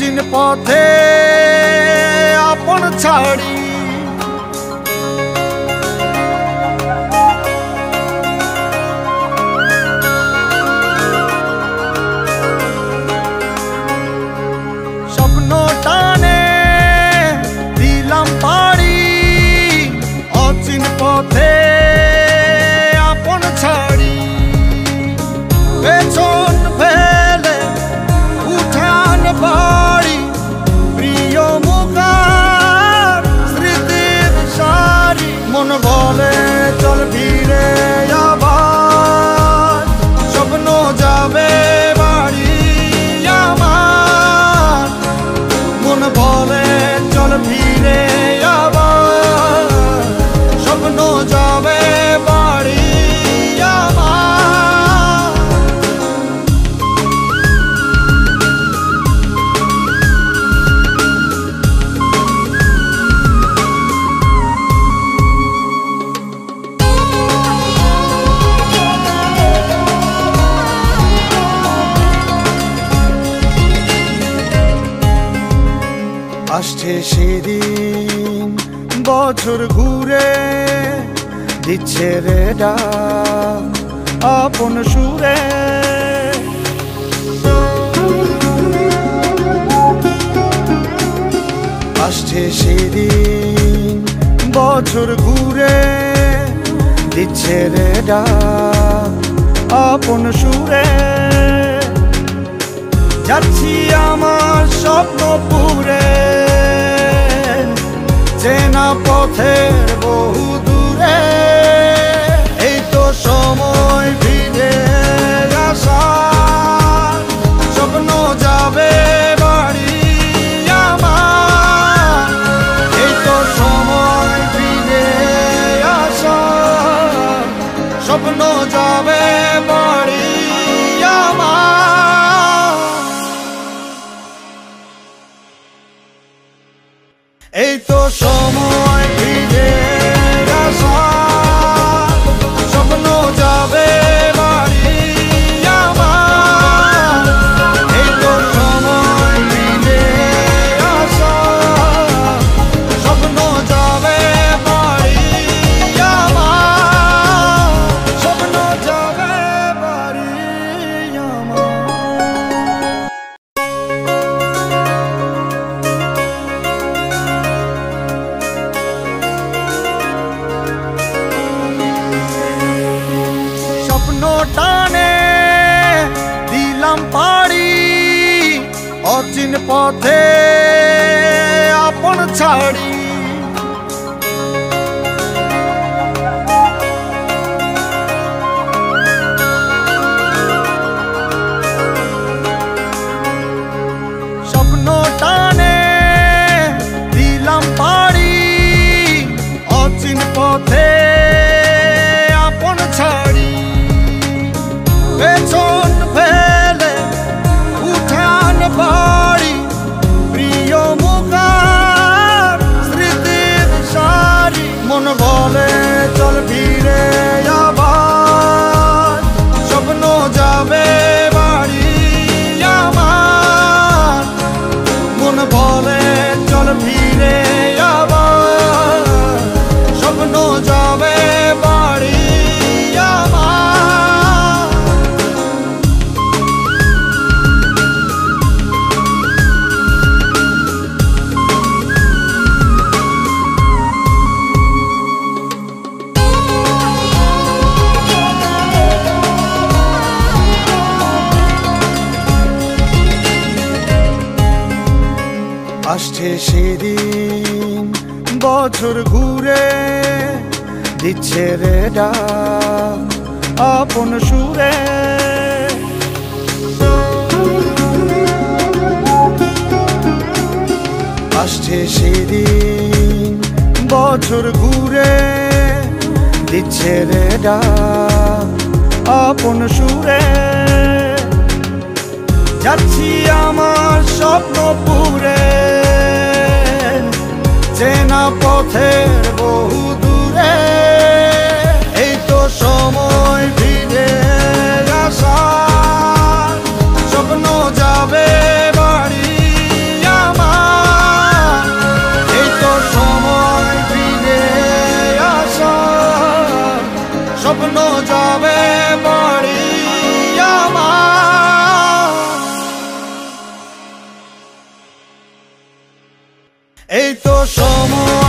অচিন পথে আপন ছাড়ি স্বপ্ন টানে দিলাম পাড়ি অচিন পথে আপন ছাড়ি পেছন ফেলে উঠান বাড়ি প্রিয় মুখার স্মৃতির সারি মন বলে চল ফিরে আবার স্বপ্ন যাবে বাড়ি আমার মন বলে চল ফিরে আবার স্বপ্ন যাবে বাড়ি আমার আসছে সেদিন বছর ঘুরে দিচ্ছে রে ডাক আপন সুরে আসছে সেদিন বছর ঘুরে দিচ্ছে রে ডাক আপন সুরে যাচ্ছি আমার স্বপ্ন পুরে চেনা পথের বহু দূরে এই তো সময় ফিরে আসার স্বপ্ন যাবে বাড়ি আমার এই তো সময় ফিরে আসার স্বপ্ন যাবে বাড়ি আমার এই তো সময় ফিরে আসার স্বপ্ন যাবে বাড়ি আমার এই তো সময় ফিরে আসার স্বপ্ন যাবে বাড়ি আমার স্বপ্ন যাবে বাড়ি আমার টানে দিলাম পাড়ি অচিন পথে আপন ছাড়ি স্বপ্ন টানে দিলাম পাড়ি অচিন পথে আপন ছাড়ি পেছন ফেলে উঠান বাড়ি প্রিয় মুখার স্মৃতির সারি মন বলে চল ফিরে আবার স্বপ্ন যাবে বাড়ি আমার মন বলে চল ফিরে আবার স্বপ্ন যাবে বাড়ি আমার আসছে সেদিন বছর ঘুরে দিচ্ছে রে ডাক আপন সুরে আসছে সেদিন বছর ঘুরে দিচ্ছে রে ডাক আপন সুরে যাচ্ছি আমার স্বপ্ন পুরে চেনা পথের বহু দূরে এই তো সময় ফিরে আসার স্বপ্ন যাবে বাড়ি স্বপ্ন যাবে বাড়ি আমার। এই তো সময়